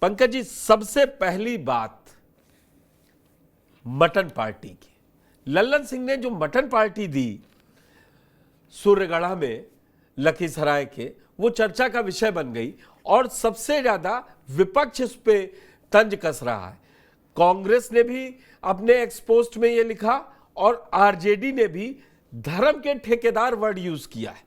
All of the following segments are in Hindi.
पंकज जी, सबसे पहली बात मटन पार्टी की। लल्लन सिंह ने जो मटन पार्टी दी सूर्यगढ़ा में लखीसराय के, वो चर्चा का विषय बन गई और सबसे ज्यादा विपक्ष इस पे तंज कस रहा है। कांग्रेस ने भी अपने एक्सपोस्ट में ये लिखा और आरजेडी ने भी धर्म के ठेकेदार वर्ड यूज किया है।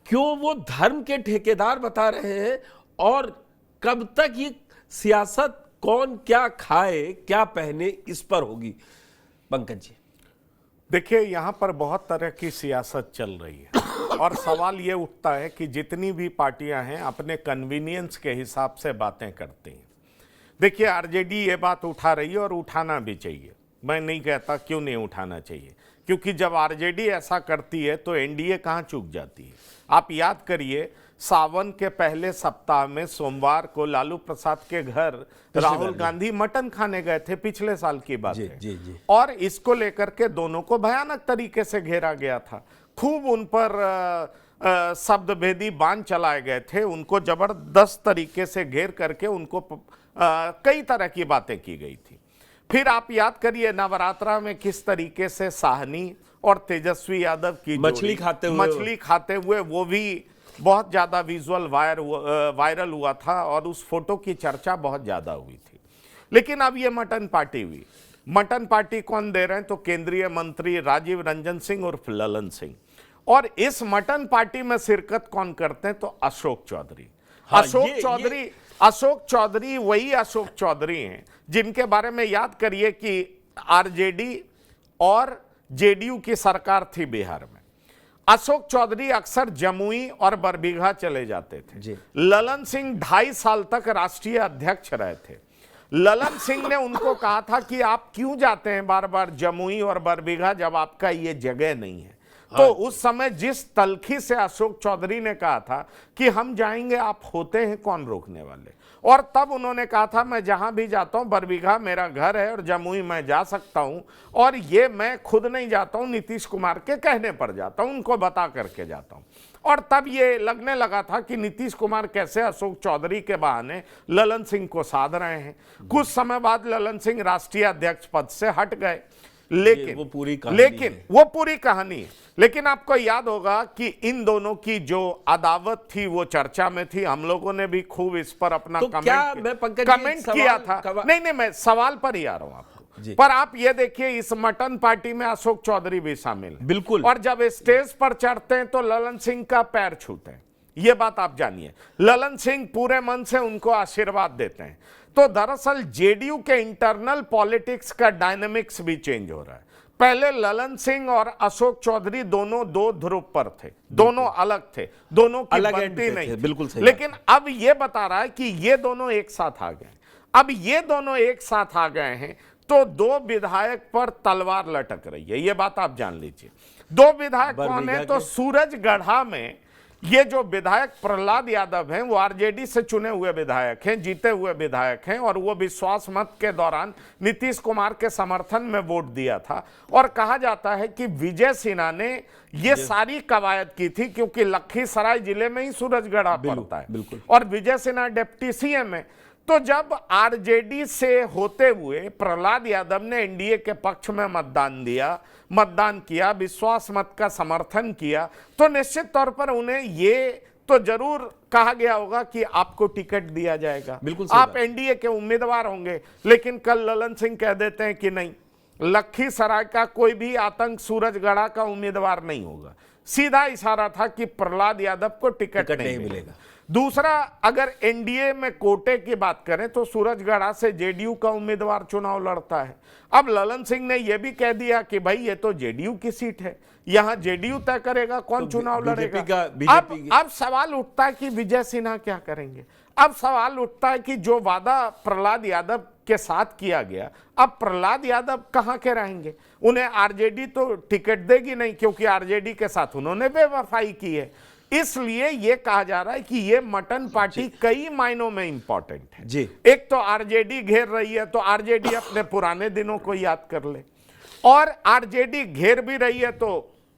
क्यों वो धर्म के ठेकेदार बता रहे हैं और कब तक ये सियासत कौन क्या खाए क्या पहने इस पर होगी पंकज जी? देखिए, यहां पर बहुत तरह की सियासत चल रही है और सवाल ये उठता है कि जितनी भी पार्टियां हैं अपने कन्वीनियंस के हिसाब से बातें करती हैं। देखिए, आरजेडी ये बात उठा रही है और उठाना भी चाहिए, मैं नहीं कहता क्यों नहीं उठाना चाहिए, क्योंकि जब आरजेडी ऐसा करती है तो एनडीए कहां चूक जाती है। आप याद करिए, सावन के पहले सप्ताह में सोमवार को लालू प्रसाद के घर राहुल गांधी मटन खाने गए थे, पिछले साल की बात है। जी। और इसको लेकर के दोनों को भयानक तरीके से घेरा गया था, खूब उन पर शब्द भेदी बाण चलाए गए थे, उनको जबरदस्त तरीके से घेर करके उनको कई तरह की बातें की गई थी। फिर आप याद करिए नवरात्रा में किस तरीके से साहनी और तेजस्वी यादव की मछली खाते हुए वो भी बहुत ज्यादा विजुअल वायरल हुआ था और उस फोटो की चर्चा बहुत ज्यादा हुई थी। लेकिन अब ये मटन पार्टी हुई। मटन पार्टी कौन दे रहे हैं? तो केंद्रीय मंत्री राजीव रंजन सिंह और ललन सिंह। और इस मटन पार्टी में शिरकत कौन करते हैं? तो अशोक चौधरी। हाँ, अशोक चौधरी वही अशोक चौधरी हैं जिनके बारे में याद करिए कि आरजेडी और जेडीयू की सरकार थी बिहार में। अशोक चौधरी अक्सर जमुई और बरबीघा चले जाते थे। ललन सिंह 2.5 साल तक राष्ट्रीय अध्यक्ष रहे थे। ललन सिंह ने उनको कहा था कि आप क्यों जाते हैं बार बार जमुई और बरबीघा जब आपका ये जगह नहीं है। तो उस समय जिस तलखी से अशोक चौधरी ने कहा था कि हम जाएंगे, आप होते हैं कौन रोकने वाले। और तब उन्होंने कहा था मैं जहां भी जाता हूं, बरबीघा मेरा घर है और जमुई मैं जा सकता हूं, और ये मैं खुद नहीं जाता हूं, नीतीश कुमार के कहने पर जाता हूं, उनको बता करके जाता हूं। और तब ये लगने लगा था कि नीतीश कुमार कैसे अशोक चौधरी के बहाने ललन सिंह को साध रहे हैं। कुछ समय बाद ललन सिंह राष्ट्रीय अध्यक्ष पद से हट गए। लेकिन वो पूरी कहानी है। लेकिन आपको याद होगा कि इन दोनों की जो अदावत थी वो चर्चा में थी। हम लोगों ने भी खूब इस पर अपना कमेंट किया था। नहीं, मैं सवाल पर ही आ रहा हूं आपको। पर आप ये देखिए, इस मटन पार्टी में अशोक चौधरी भी शामिल है। बिल्कुल। और जब स्टेज पर चढ़ते हैं तो ललन सिंह का पैर छूते हैं, ये बात आप जानिए। ललन सिंह पूरे मन से उनको आशीर्वाद देते हैं। तो दरअसल जेडीयू के इंटरनल पॉलिटिक्स का डायनामिक्स भी चेंज हो रहा है। पहले ललन सिंह और अशोक चौधरी दोनों दो ध्रुव पर थे, दोनों अलग थे, दोनों की बनती नहीं। बिल्कुल सही। लेकिन अब ये बता रहा है कि ये दोनों एक साथ आ गए। अब ये दोनों एक साथ आ गए हैं तो दो विधायक पर तलवार लटक रही है, ये बात आप जान लीजिए। दो विधायक कौन है? तो सूरजगढ़ा में ये जो विधायक प्रहलाद यादव हैं वो आरजेडी से चुने हुए विधायक हैं, जीते हुए विधायक हैं, और वो विश्वास मत के दौरान नीतीश कुमार के समर्थन में वोट दिया था। और कहा जाता है कि विजय सिन्हा ने ये सारी कवायद की थी, क्योंकि लखीसराय जिले में ही सूरजगढ़ा पड़ता है और विजय सिन्हा डिप्टी सीएम है। तो जब आरजेडी से होते हुए प्रहलाद यादव ने एनडीए के पक्ष में मतदान किया, विश्वास मत का समर्थन किया, तो निश्चित तौर पर उन्हें ये तो जरूर कहा गया होगा कि आपको टिकट दिया जाएगा, आप एनडीए के उम्मीदवार होंगे। लेकिन कल ललन सिंह कह देते हैं कि नहीं, लखीसराय का कोई भी आतंक सूरजगढ़ा का उम्मीदवार नहीं होगा। सीधा इशारा था कि प्रहलाद यादव को टिकट नहीं मिलेगा। दूसरा, अगर एनडीए में कोटे की बात करें तो सूरजगढ़ा से जेडीयू का उम्मीदवार चुनाव लड़ता है। अब ललन सिंह ने यह भी कह दिया कि भाई ये तो जेडीयू की सीट है, यहां जेडीयू तय करेगा कौन चुनाव लड़ेगा। अब सवाल उठता है कि विजय सिन्हा क्या करेंगे। अब सवाल उठता है कि जो वादा प्रहलाद यादव के साथ किया गया, अब प्रहलाद यादव कहां के रहेंगे? उन्हें आरजेडी तो टिकट देगी नहीं, क्योंकि आरजेडी के साथ उन्होंने बेवफाई की है। इसलिए यह कहा जा रहा है कि यह मटन पार्टी कई मायनों में इंपॉर्टेंट है जी। एक तो आरजेडी घेर रही है, तो आरजेडी अपने पुराने दिनों को याद कर ले, और आरजेडी घेर भी रही है तो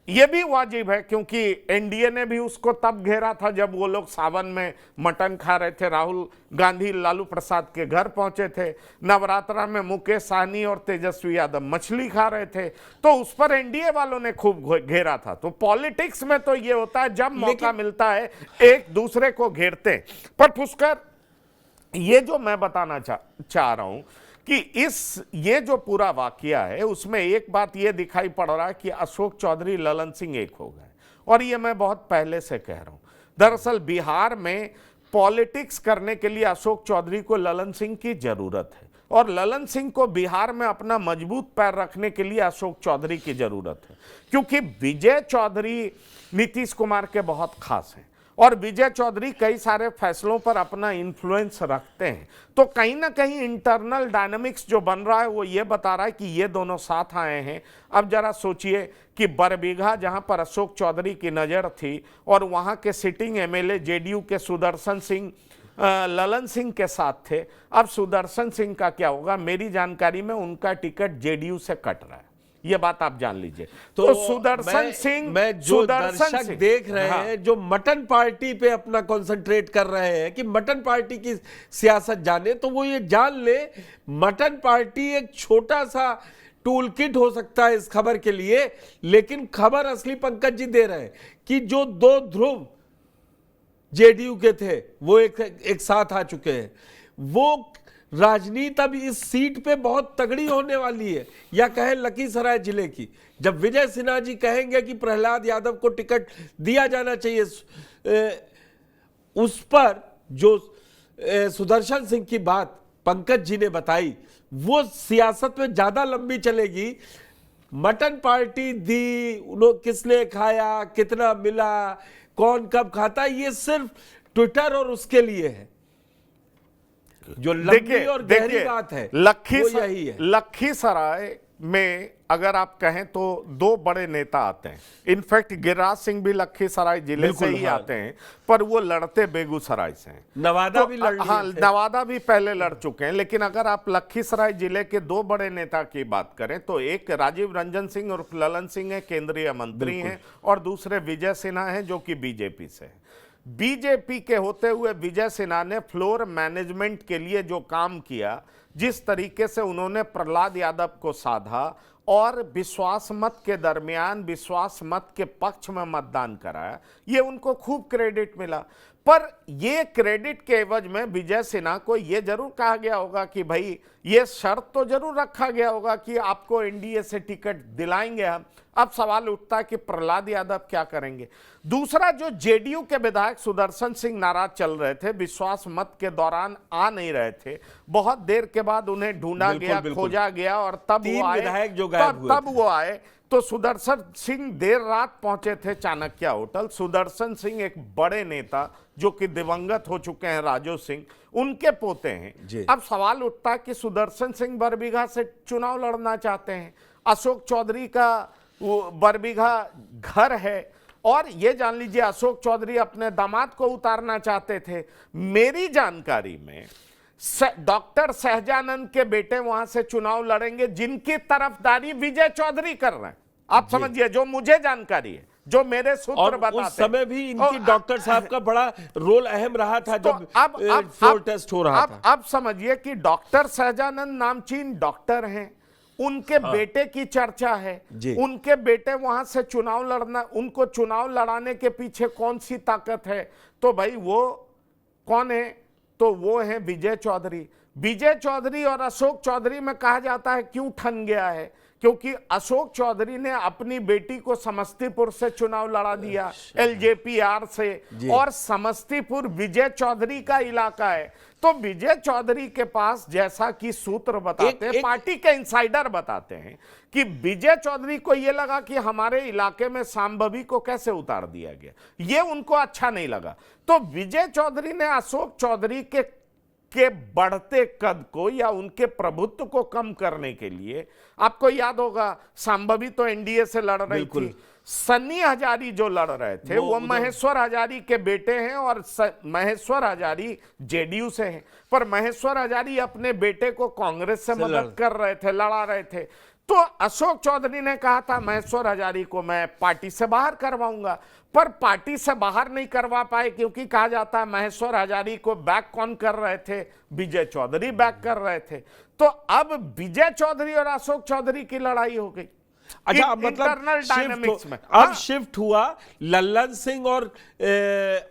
ये भी वाजिब है, क्योंकि एनडीए ने भी उसको तब घेरा था जब वो लोग सावन में मटन खा रहे थे, राहुल गांधी लालू प्रसाद के घर पहुंचे थे, नवरात्रा में मुकेश सहनी और तेजस्वी यादव मछली खा रहे थे, तो उस पर एनडीए वालों ने खूब घेरा था। तो पॉलिटिक्स में तो ये होता है, जब मौका मिलता है एक दूसरे को घेरते हैं। पर पुष्कर, ये जो मैं बताना चाह रहा हूं कि ये जो पूरा वाकया है उसमें एक बात ये दिखाई पड़ रहा है कि अशोक चौधरी ललन सिंह एक हो गए, और ये मैं बहुत पहले से कह रहा हूं। दरअसल बिहार में पॉलिटिक्स करने के लिए अशोक चौधरी को ललन सिंह की जरूरत है, और ललन सिंह को बिहार में अपना मजबूत पैर रखने के लिए अशोक चौधरी की जरूरत है, क्योंकि विजय चौधरी नीतीश कुमार के बहुत खास हैं और विजय चौधरी कई सारे फैसलों पर अपना इन्फ्लुएंस रखते हैं। तो कहीं ना कहीं इंटरनल डायनामिक्स जो बन रहा है वो ये बता रहा है कि ये दोनों साथ आए हैं। अब जरा सोचिए कि बरबीघा जहां पर अशोक चौधरी की नज़र थी और वहां के सिटिंग एमएलए जेडीयू के सुदर्शन सिंह ललन सिंह के साथ थे, अब सुदर्शन सिंह का क्या होगा? मेरी जानकारी में उनका टिकट जेडीयू से कट रहा है, ये बात आप जान लीजिए। तो सुदर्शन सिंह, मैं जो दर्शक देख रहे हैं जो मटन पार्टी पे अपना कंसंट्रेट कर रहे हैं कि मटन पार्टी की सियासत जाने, तो वो ये जान ले मटन पार्टी एक छोटा सा टूल किट हो सकता है इस खबर के लिए, लेकिन खबर असली पंकज जी दे रहे हैं कि जो दो ध्रुव जेडीयू के थे वो एक साथ आ चुके हैं। वो राजनीति अब इस सीट पे बहुत तगड़ी होने वाली है, या कहें लखीसराय जिले की। जब विजय सिन्हा जी कहेंगे कि प्रहलाद यादव को टिकट दिया जाना चाहिए, उस पर जो सुदर्शन सिंह की बात पंकज जी ने बताई वो सियासत में ज्यादा लंबी चलेगी। मटन पार्टी दी, किसने खाया, कितना मिला, कौन कब खाता, ये सिर्फ ट्विटर और उसके लिए है। जो लंबी और गहरी बात है वो यही है। लखीसराय में अगर आप कहें तो दो बड़े नेता आते हैं, इनफैक्ट गिरिराज सिंह भी लखीसराय जिले से ही आते हैं, पर वो लड़ते बेगूसराय से हैं। नवादा भी लड़ हाँ, नवादा भी पहले लड़ चुके हैं। लेकिन अगर आप लखीसराय जिले के दो बड़े नेता की बात करें तो एक राजीव रंजन सिंह और ललन सिंह है, केंद्रीय मंत्री हैं, और दूसरे विजय सिन्हा हैं जो कि बीजेपी से हैं। बीजेपी के होते हुए विजय सिन्हा ने फ्लोर मैनेजमेंट के लिए जो काम किया, जिस तरीके से उन्होंने प्रहलाद यादव को साधा और विश्वास मत के दरमियान विश्वास मत के पक्ष में मतदान कराया, ये उनको खूब क्रेडिट मिला। पर ये क्रेडिट के एवज में विजय सिन्हा को ये जरूर कहा गया होगा कि भाई ये शर्त तो जरूर रखा गया होगा कि आपको एनडीए से टिकट दिलाएंगे हम। अब सवाल उठता है कि प्रहलाद यादव क्या करेंगे। दूसरा, जो जेडीयू के विधायक सुदर्शन सिंह नाराज चल रहे थे, विश्वास मत के दौरान आ नहीं रहे थे, बहुत देर के बाद उन्हें ढूंढा गया, खोजा गया और तब वो आए, विधायक जो गायब हुए तब वो आए। तो सुदर्शन सिंह देर रात पहुंचे थे चाणक्य होटल। सुदर्शन सिंह एक बड़े नेता जो कि दिवंगत हो चुके हैं, राजू सिंह, उनके पोते हैं। अब सवाल उठता है कि सुदर्शन सिंह बरबीघा से चुनाव लड़ना चाहते हैं, अशोक चौधरी का बरबीघा घर है, और ये जान लीजिए अशोक चौधरी अपने दामाद को उतारना चाहते थे। मेरी जानकारी में डॉक्टर सहजानंद के बेटे वहां से चुनाव लड़ेंगे, जिनकी तरफदारी विजय चौधरी कर रहे हैं। आप समझिए, जो मुझे जानकारी है, जो मेरे सूत्र बताते हैं। उस समय भी इनकी डॉक्टर साहब का बड़ा रोल अहम रहा था जब फ्लोर टेस्ट हो रहा था। अब समझिए कि डॉक्टर सहजानंद नामचीन डॉक्टर हैं, उनके बेटे की चर्चा है, उनके बेटे वहां से चुनाव लड़ना, उनको चुनाव लड़ाने के पीछे कौन सी ताकत है? तो भाई वो कौन है? तो वो है विजय चौधरी। विजय चौधरी और अशोक चौधरी में कहा जाता है क्यों ठन गया है, क्योंकि अशोक चौधरी ने अपनी बेटी को समस्तीपुर से चुनाव लड़ा दिया, एलजेपीआर से, और समस्तीपुर विजय चौधरी का इलाका है। तो विजय चौधरी के पास, जैसा कि सूत्र बताते हैं, पार्टी के इंसाइडर बताते हैं कि विजय चौधरी को यह लगा कि हमारे इलाके में सांभवी को कैसे उतार दिया गया, ये उनको अच्छा नहीं लगा। तो विजय चौधरी ने अशोक चौधरी के बढ़ते कद को या उनके प्रभुत्व को कम करने के लिए, आपको याद होगा सांभवी तो एनडीए से लड़ रही थी, सन्नी हजारी जो लड़ रहे थे वो महेश्वर हजारी के बेटे हैं, और महेश्वर हजारी जेडीयू से हैं, पर महेश्वर हजारी अपने बेटे को कांग्रेस से मदद कर रहे थे, लड़ा रहे थे। तो अशोक चौधरी ने कहा था महेश्वर हजारी को मैं पार्टी से बाहर करवाऊंगा, पर पार्टी से बाहर नहीं करवा पाए क्योंकि कहा जाता है महेश्वर हजारी को बैक कौन कर रहे थे, विजय चौधरी बैक कर रहे थे। तो अब विजय चौधरी और अशोक चौधरी की लड़ाई हो गई। अच्छा, मतलब इंटरनल डायनामिक्स में अब शिफ्ट हुआ, लल्लन सिंह और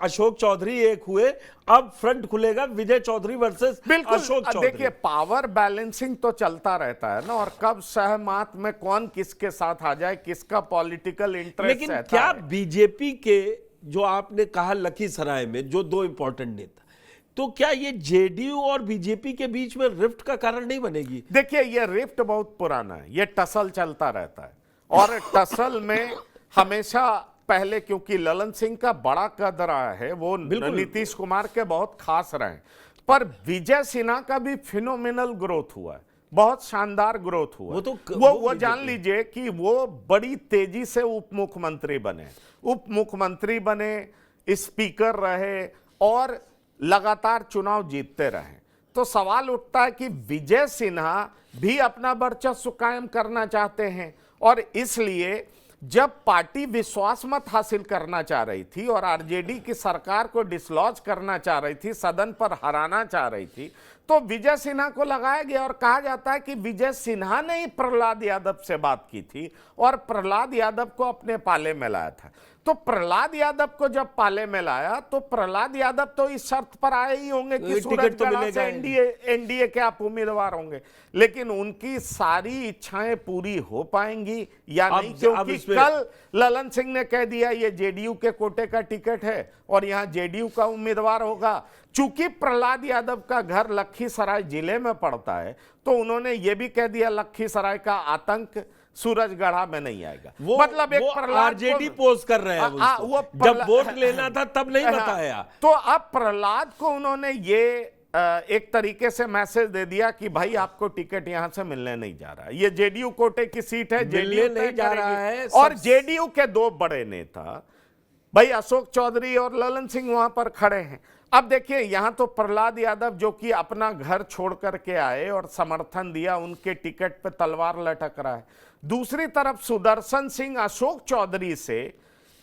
अशोक चौधरी एक हुए, अब फ्रंट खुलेगा विजय चौधरी वर्सेस अशोक चौधरी। देखिए, पावर बैलेंसिंग तो चलता रहता है ना, और कब सहमत में कौन किसके साथ आ जाए, किसका पॉलिटिकल इंटरेस्ट। लेकिन क्या बीजेपी के जो आपने कहा लखीसराय में जो दो इंपॉर्टेंट नेता, तो क्या ये जेडीयू और बीजेपी के बीच में रिफ्ट का कारण नहीं बनेगी? देखिए, ये रिफ्ट बहुत पुराना है, ये टसल चलता रहता है, और टसल में हमेशा पहले, क्योंकि ललन सिंह का बड़ा कद रहा है, वो नीतीश कुमार के बहुत खास रहे, पर विजय सिन्हा का भी फिनोमिनल ग्रोथ हुआ है, बहुत शानदार ग्रोथ हुआ। वो जान लीजिए कि वो बड़ी तेजी से उप मुख्यमंत्री बने, स्पीकर रहे और लगातार चुनाव जीतते रहे। तो सवाल उठता है कि विजय सिन्हा भी अपना वर्चस्व कायम करना चाहते हैं, और इसलिए जब पार्टी विश्वास मत हासिल करना चाह रही थी और आरजेडी की सरकार को डिसलॉज करना चाह रही थी, सदन पर हराना चाह रही थी, तो विजय सिन्हा को लगाया गया। और कहा जाता है कि विजय सिन्हा ने ही प्रहलाद यादव से बात की थी और प्रहलाद यादव को अपने पाले में लाया था। तो प्रहलाद यादव को जब पाले में लाया तो प्रहलाद यादव तो इस शर्त पर आए ही होंगे कि सूरजगढ़ से एनडीए के आप उम्मीदवार होंगे, लेकिन उनकी सारी इच्छाएं पूरी हो पाएंगी या नहीं, क्योंकि कल ललन सिंह ने कह दिया ये जेडीयू के कोटे का टिकट है और यहां जेडीयू का उम्मीदवार होगा। चूंकि प्रहलाद यादव का घर लखीसराय जिले में पड़ता है, तो उन्होंने ये भी कह दिया लखीसराय का आतंक सूरजगढ़ा में नहीं आएगा। मतलब एक आरजेडी पोस्ट कर रहे हैं, जब वोट लेना था तब नहीं बताया। तो अब प्रहलाद को उन्होंने ये एक तरीके से मैसेज दे दिया कि भाई आपको टिकट यहां से मिलने नहीं जा रहा है, ये जेडीयू कोटे की सीट है, जेडीयू नहीं जा रहा है। और जेडीयू के दो बड़े नेता भाई अशोक चौधरी और ललन सिंह वहां पर खड़े हैं। अब देखिए, यहां तो प्रहलाद यादव जो कि अपना घर छोड़ करके आए और समर्थन दिया, उनके टिकट पे तलवार लटक रहा है। दूसरी तरफ सुदर्शन सिंह अशोक चौधरी से,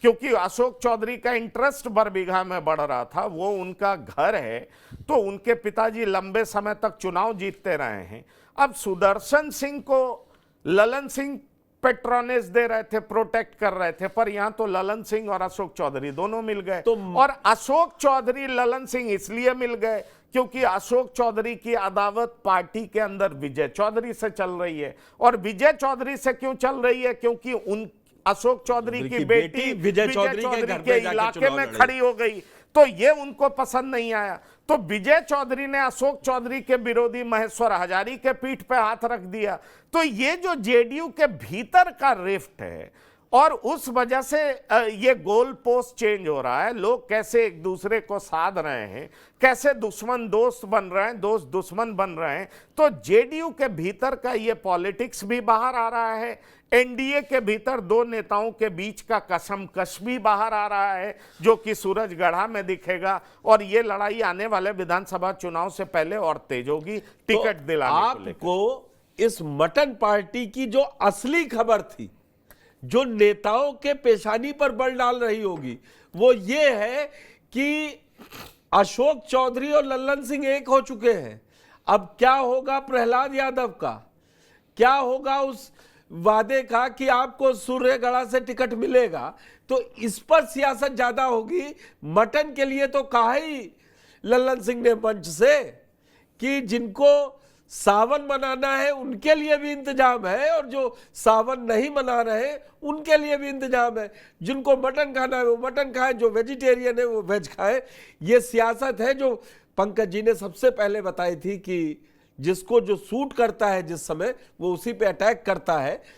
क्योंकि अशोक चौधरी का इंटरेस्ट बरबीघा में बढ़ रहा था, वो उनका घर है, तो उनके पिताजी लंबे समय तक चुनाव जीतते रहे हैं। अब सुदर्शन सिंह को ललन सिंह पेट्रोनेज दे रहे थे, प्रोटेक्ट कर रहे थे, पर यहां तो ललन सिंह और अशोक चौधरी दोनों मिल गए। और अशोक चौधरी ललन सिंह इसलिए मिल गए क्योंकि अशोक चौधरी की अदावत पार्टी के अंदर विजय चौधरी से चल रही है। और विजय चौधरी से क्यों चल रही है? क्योंकि उन अशोक चौधरी की बेटी विजय चौधरी के इलाके में खड़ी हो गई, तो ये उनको पसंद नहीं आया। तो विजय चौधरी ने अशोक चौधरी के विरोधी महेश्वर हजारी के पीठ पे हाथ रख दिया। तो ये जो जेडीयू के भीतर का रिफ्ट है, और उस वजह से ये गोल पोस्ट चेंज हो रहा है, लोग कैसे एक दूसरे को साध रहे हैं, कैसे दुश्मन दोस्त बन रहे हैं, दोस्त दुश्मन बन रहे हैं। तो जेडीयू के भीतर का ये पॉलिटिक्स भी बाहर आ रहा है, एनडीए के भीतर दो नेताओं के बीच का कसमकश भी बाहर आ रहा है, जो कि सूरजगढ़ा में दिखेगा। और ये लड़ाई आने वाले विधानसभा चुनाव से पहले और तेज होगी, टिकट दिलाने को लेकर। आपको इस मटन पार्टी की जो असली खबर थी, जो नेताओं के पेशानी पर बल डाल रही होगी, वो ये है कि अशोक चौधरी और लल्लन सिंह एक हो चुके हैं। अब क्या होगा प्रहलाद यादव का, क्या होगा उस वादे का कि आपको सूर्यगढ़ा से टिकट मिलेगा, तो इस पर सियासत ज्यादा होगी। मटन के लिए तो कहा ही लल्लन सिंह ने मंच से कि जिनको सावन मनाना है उनके लिए भी इंतजाम है, और जो सावन नहीं मना रहे उनके लिए भी इंतजाम है। जिनको मटन खाना है वो मटन खाए, जो वेजिटेरियन है वो वेज खाए। ये सियासत है जो पंकज जी ने सबसे पहले बताई थी कि जिसको जो सूट करता है जिस समय, वो उसी पे अटैक करता है।